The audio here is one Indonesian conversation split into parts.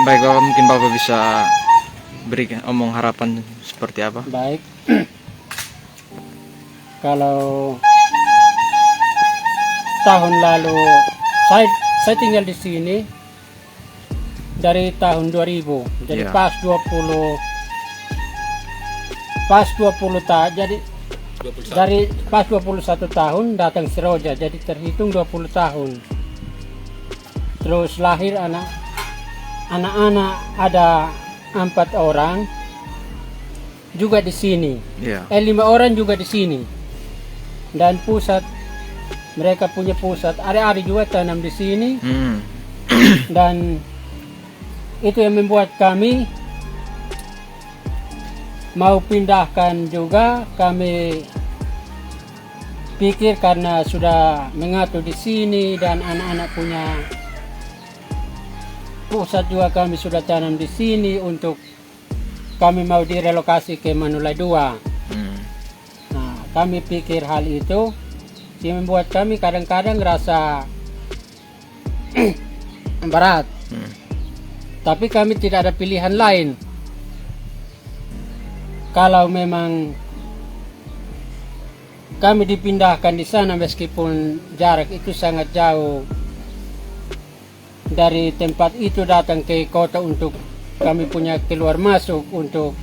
Baik Bapak, mungkin Bapak bisa beri omong harapan seperti apa? Baik. Kalau tahun lalu saya tinggal di sini dari tahun 2000. Jadi Iya. pas 20 tahun, jadi dari pas 21 tahun datang Seroja, jadi terhitung 20 tahun. Terus lahir anak-anak ada 4 orang juga di sini. Iya. 5 orang juga di sini. Dan mereka punya pusat. Adik-adik juga tanam di sini. Dan itu yang membuat kami mau pindahkan juga. Kami pikir karena sudah mengatur di sini dan anak-anak punya pusat juga, kami sudah tanam di sini, untuk kami mau direlokasi ke Manulai 2. Nah, kami pikir hal itu yang membuat kami kadang-kadang rasa berat. Tapi kami tidak ada pilihan lain. Kalau memang kami dipindahkan di sana meskipun jarak itu sangat jauh dari tempat itu datang ke kota untuk kami punya keluar masuk untuk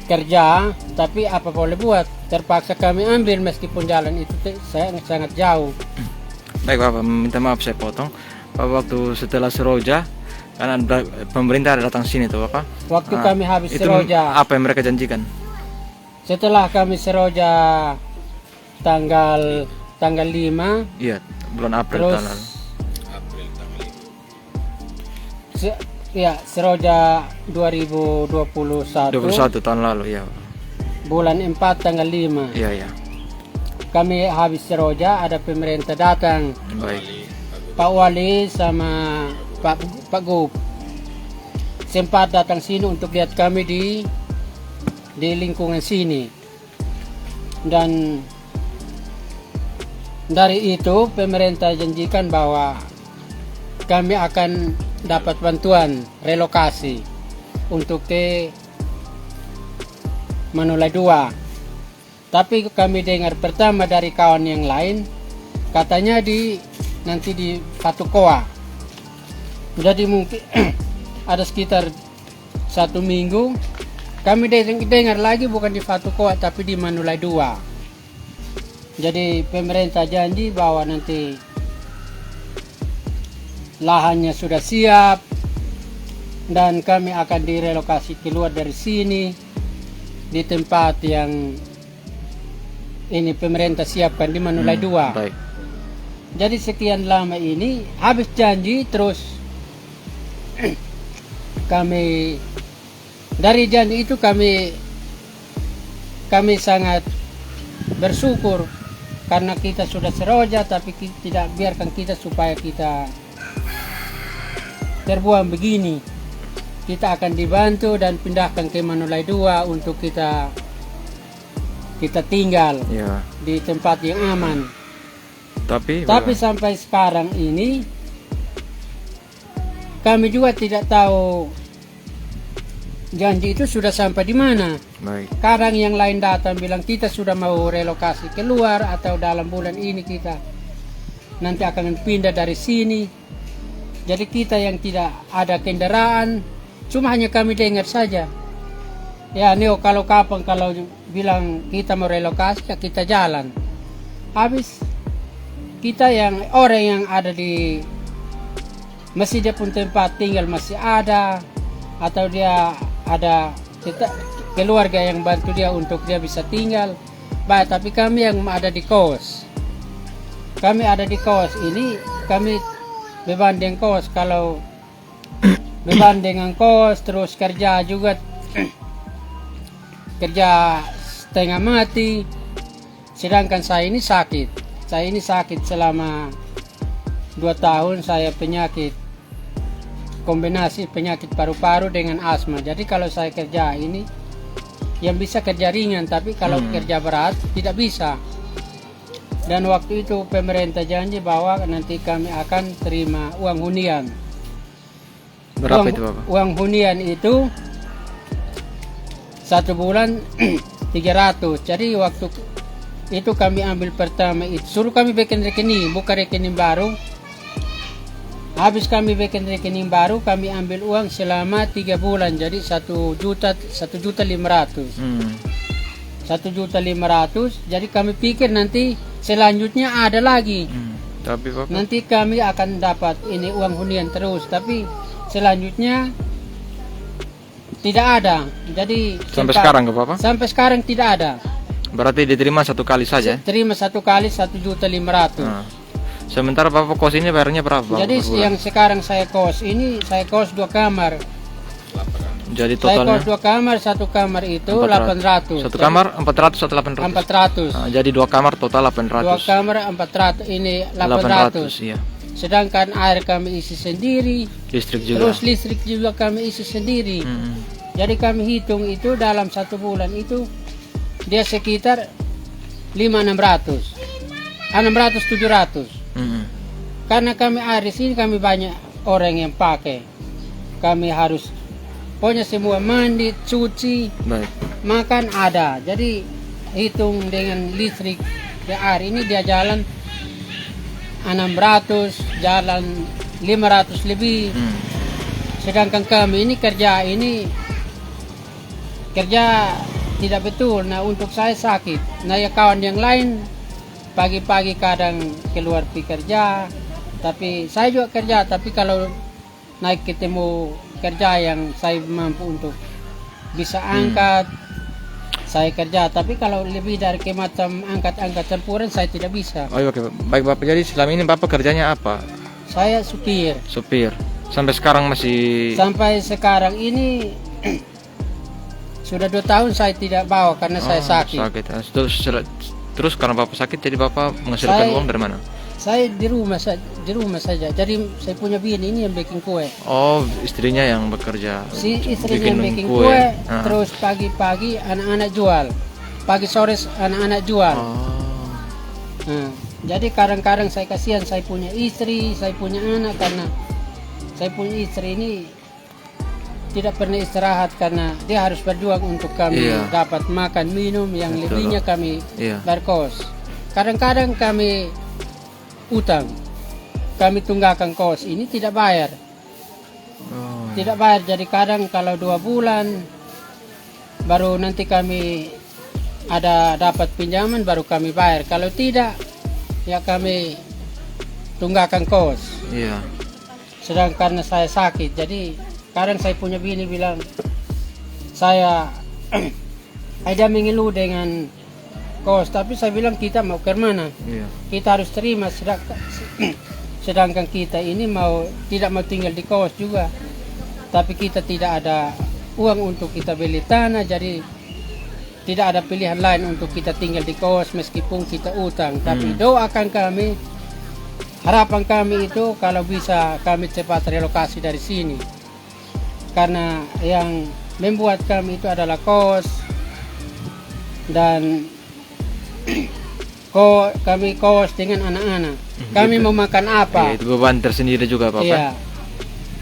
kerja, tapi apa boleh buat, terpaksa kami ambil meskipun jalan itu sangat jauh. Baik Bapak, minta maaf saya potong. Bapak, waktu setelah Seroja kan pemerintah datang sini tuh Bapak. Waktu kami habis itu Seroja, apa yang mereka janjikan? setelah kami Seroja tanggal 5, Iya, bulan April terus tahun lalu. Seroja 2021 21 tahun lalu ya. bulan 4 tanggal 5 Iya, iya. kami habis Seroja, ada pemerintah datang, Baik. Pak Wali sama Pak Gub sempat datang sini untuk lihat kami di lingkungan sini. Dan dari itu pemerintah janjikan bahwa kami akan dapat bantuan relokasi untuk ke Manulai 2. Tapi kami dengar pertama dari kawan yang lain, katanya nanti di Fatukoa. Jadi mungkin ada sekitar 1 minggu kami dengar lagi bukan di Fatukoa tapi di Manulai 2. Jadi pemerintah janji bahwa nanti lahannya sudah siap dan kami akan direlokasi keluar dari sini di tempat yang ini pemerintah siapkan di Manulai 2. Baik. Jadi sekian lama ini habis janji, terus kami dari janji itu kami sangat bersyukur karena kita sudah Seroja, tapi tidak biarkan kita supaya kita terbuang begini. Kita akan dibantu dan pindahkan ke Manulai 2 untuk kita tinggal Iya. di tempat yang aman. Tapi Sampai sekarang ini kami juga tidak tahu janji itu sudah sampai di mana. baik. Kadang yang lain datang bilang kita sudah mau relokasi keluar atau dalam bulan ini kita nanti akan pindah dari sini. Jadi kita yang tidak ada kendaraan, cuma hanya kami dengar saja. Ya Neo, kalau kapan kalau bilang kita mau relokasi ya kita jalan. Habis kita yang orang yang ada di masih dia pun tempat tinggal masih ada, atau dia ada keluarga yang bantu dia untuk dia bisa tinggal. Baik, tapi kami yang ada di kos. Kami ada di kos ini, kami beban dengan kos. Kalau beban dengan kos terus kerja juga kerja setengah mati. Sedangkan saya ini sakit. Saya ini sakit selama 2 tahun, saya penyakit kombinasi penyakit paru-paru dengan asma. Jadi kalau saya kerja ini yang bisa kerja ringan, tapi kalau kerja berat tidak bisa. Dan waktu itu pemerintah janji bahwa nanti kami akan terima uang hunian Berapa itu Bapak? Uang hunian itu 1 bulan 300. Jadi waktu itu kami ambil pertama itu suruh kami bikin rekening, buka rekening baru. Habis kami bikin rekening baru, kami ambil uang selama 3 bulan. Jadi 1.500.000. 1.500.000. Jadi kami pikir nanti selanjutnya ada lagi. Tapi Bapak, Nanti kami akan dapat ini uang hunian terus. Tapi selanjutnya tidak ada. Jadi sampai sekarang ke Bapak? sampai sekarang tidak ada. Berarti diterima satu kali saja? Terima 1 kali 1.500.000. Nah. Sementara Bapak kos ini bayarnya berapa Bapak? Jadi per bulan? yang sekarang saya kos ini, saya kos 2 kamar. Jadi Saya totalnya kos 2 kamar, 1 kamar itu 800. Satu kamar 400 atau 800? 400. Nah, jadi 2 kamar total 2 800. kamar 400, ini 800. Iya. Sedangkan air kami isi sendiri, Listrik juga. terus listrik juga kami isi sendiri. Jadi kami hitung itu dalam 1 bulan itu dia sekitar 5.600, 600-700. Karena kami air di sini kami banyak orang yang pakai. Kami harus pokoknya semua mandi, cuci, Baik. makan ada. Jadi hitung dengan listrik ya air ini dia jalan 600, jalan 500 lebih. Sedangkan kami ini kerja tidak betul. Nah untuk saya sakit. Nah ya kawan yang lain pagi-pagi kadang keluar pergi kerja, tapi saya juga kerja. Tapi kalau naik ketemu kerja yang saya mampu untuk bisa angkat, saya kerja. Tapi kalau lebih dari macam angkat-angkat campuran saya tidak bisa. Oh, oke. Baik Bapak, jadi selama ini Bapak kerjanya apa? Saya supir. Supir. Sampai sekarang masih Sampai sekarang ini sudah 2 tahun saya tidak bawa karena saya sakit. Terus karena Bapak sakit, jadi Bapak menghasilkan uang dari mana? Saya di rumah saja. Jadi saya punya bini ini yang bikin kue. Oh, istrinya yang bekerja. Si istrinya yang bikin kue, terus pagi-pagi anak-anak jual. Pagi sore anak-anak jual. Nah, jadi kadang-kadang saya kasihan, saya punya istri, saya punya anak, karena saya punya istri ini tidak pernah istirahat karena dia harus berjuang untuk kami dapat makan minum, yang lebihnya kami berkos. Kadang-kadang kami utang, kami tunggakan kos ini tidak bayar. Tidak bayar, jadi kadang kalau 2 bulan baru nanti kami ada dapat pinjaman baru kami bayar. Kalau tidak ya kami tunggakan kos. Sedang karena saya sakit, jadi kadang saya punya bini bilang saya ada mengeluh dengan kos, tapi saya bilang kita mau ke mana? Kita harus terima, sedangkan kita ini tidak mau tinggal di kos juga, tapi kita tidak ada uang untuk kita beli tanah, jadi tidak ada pilihan lain untuk kita tinggal di kos meskipun kita utang. Tapi doakan kami, harapan kami itu kalau bisa kami cepat relokasi dari sini. Karena yang membuat kami itu adalah kos, dan kami kos dengan anak-anak. Kami mau makan apa? Itu beban tersendiri juga Bapak. Iya.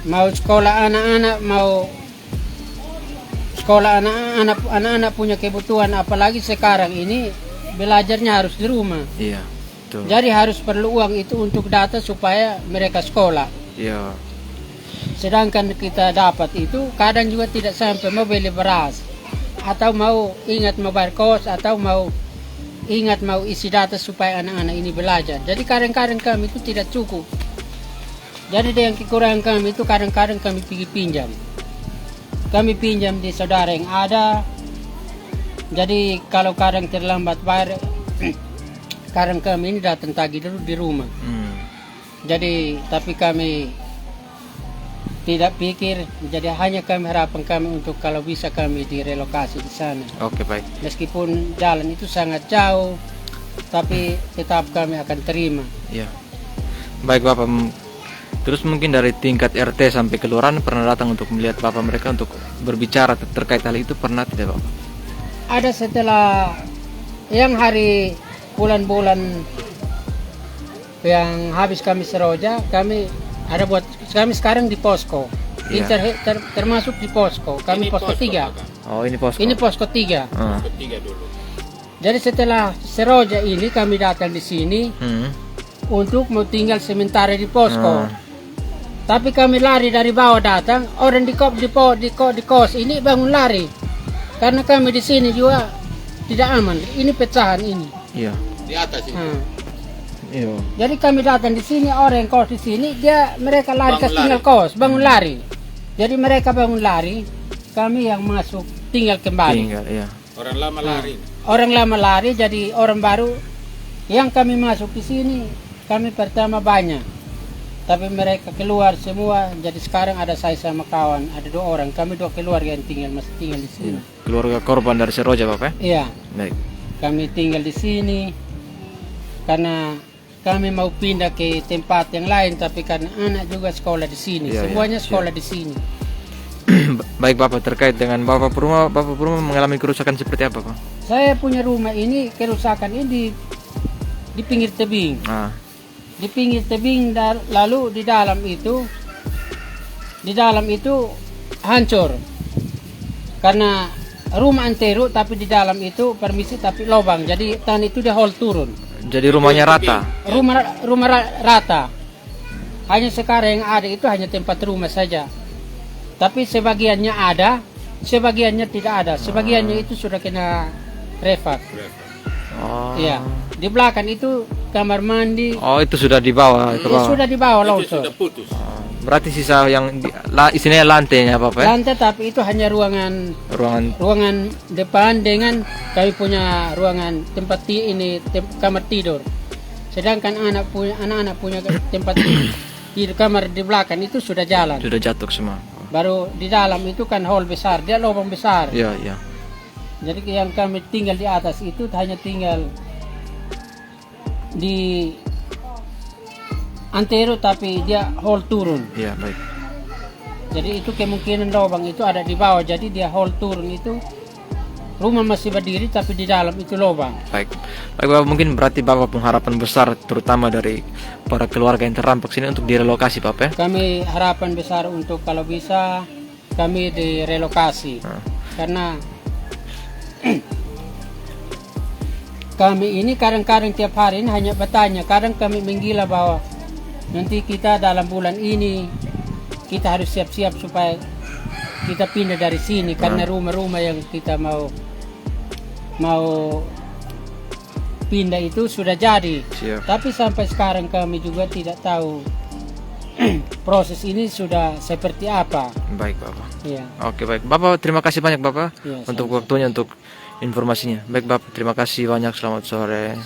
Mau sekolah anak-anak, mau sekolah anak-anak punya kebutuhan, apalagi sekarang ini belajarnya harus di rumah. Iya, betul. Jadi harus perlu uang itu untuk data supaya mereka sekolah. Iya. Sedangkan kita dapat itu kadang juga tidak sampai mau beli beras, atau mau ingat mau bayar kos, atau mau ingat mau isi data supaya anak-anak ini belajar. Jadi kadang-kadang kami itu tidak cukup. Jadi yang kekurangan kami itu kadang-kadang kami pergi pinjam. Kami pinjam di saudara yang ada. Jadi kalau kadang terlambat bayar, kadang kami ini datang tagih dulu di rumah. Jadi tapi kami tidak pikir, jadi hanya kami harapan kami untuk kalau bisa kami direlokasi di sana. Oke, baik. Meskipun jalan itu sangat jauh, tapi tetap kami akan terima. Iya. Baik Bapak. Terus mungkin dari tingkat RT sampai kelurahan pernah datang untuk melihat Bapak mereka untuk berbicara terkait hal itu, pernah tidak Bapak? Ada setelah yang hari bulan-bulan yang habis kami seroja, kami ada buat kami sekarang di posko. Iya. Termasuk di posko. Kami posko 3. Oh, ini posko. Ini posko 3. Ah. Ketiga dulu. Jadi setelah Seroja ini kami datang di sini Hmm. untuk mau tinggal sementara di posko. Ah. Tapi kami lari dari bawah datang, orang di kos ini bangun lari. Karena kami di sini juga tidak aman. Ini pecahan ini. Iya. Di atas itu. Nah, Iya. jadi kami datang di sini, orang yang kos di sini, mereka lari Bangun ke tinggal lari. kos, bangun lari. Jadi mereka bangun lari, kami yang masuk tinggal kembali. Tinggal, iya. Orang lama lari. Orang lama lari, jadi orang baru yang kami masuk di sini, kami pertama banyak. Tapi mereka keluar semua, jadi sekarang ada saya sama kawan, ada 2 orang. Kami 2 keluarga yang masih tinggal di sini. Keluarga korban dari Seroja, Bapak? Iya, Baik. kami tinggal di sini karena kami mau pindah ke tempat yang lain, tapi karena anak juga sekolah di sini, Iya, semuanya iya, sekolah di sini. Baik Bapak, terkait dengan Bapak Purma mengalami kerusakan seperti apa, Pak? Saya punya rumah ini, kerusakan ini di pinggir tebing. Ah. Di pinggir tebing, lalu di dalam itu hancur karena rumah antero, tapi di dalam itu permisi tapi lubang, jadi tanah itu dia hol turun, Jadi rumahnya rata. rumah rata. Hanya sekarang yang ada itu hanya tempat rumah saja, tapi sebagiannya ada, sebagiannya tidak ada, sebagiannya itu sudah kena refak. Oh. Iya, di belakang itu kamar mandi. Oh, itu sudah dibawa ke bawah. Sudah dibawa Itu longsor. sudah putus. Oh, berarti sisa yang istilahnya lantainya, Bapak? Lantai, tapi itu hanya ruangan depan dengan kami punya ruangan tempat kamar tidur. Sedangkan anak-anak punya tempat tidur kamar di belakang itu sudah jalan. Sudah jatuh semua. Baru di dalam itu kan hall besar, dia lubang besar. Iya, iya. Jadi yang kami tinggal di atas itu hanya tinggal di antero, tapi dia hall turun. Iya, baik. Jadi itu kemungkinan lubang itu ada di bawah, jadi dia hall turun itu. Rumah masih berdiri tapi di dalam itu lubang. Baik. Baik, Bapak, mungkin berarti Bapak pengharapan besar terutama dari para keluarga yang terdampak sini untuk direlokasi, Bapak, ya? Kami harapan besar untuk kalau bisa kami direlokasi. Ah. Karena kami ini kadang-kadang tiap hari ini hanya bertanya, kadang kami menggila bahwa nanti kita dalam bulan ini kita harus siap-siap supaya kita pindah dari sini, karena rumah-rumah yang kita mau pindah itu sudah jadi. Siap. Tapi sampai sekarang kami juga tidak tahu proses ini sudah seperti apa. Baik, Bapak. Ya. Oke, baik. Bapak, terima kasih banyak, Bapak, Iya, untuk waktunya, untuk informasinya. Baik, Bapak, terima kasih banyak. Selamat sore.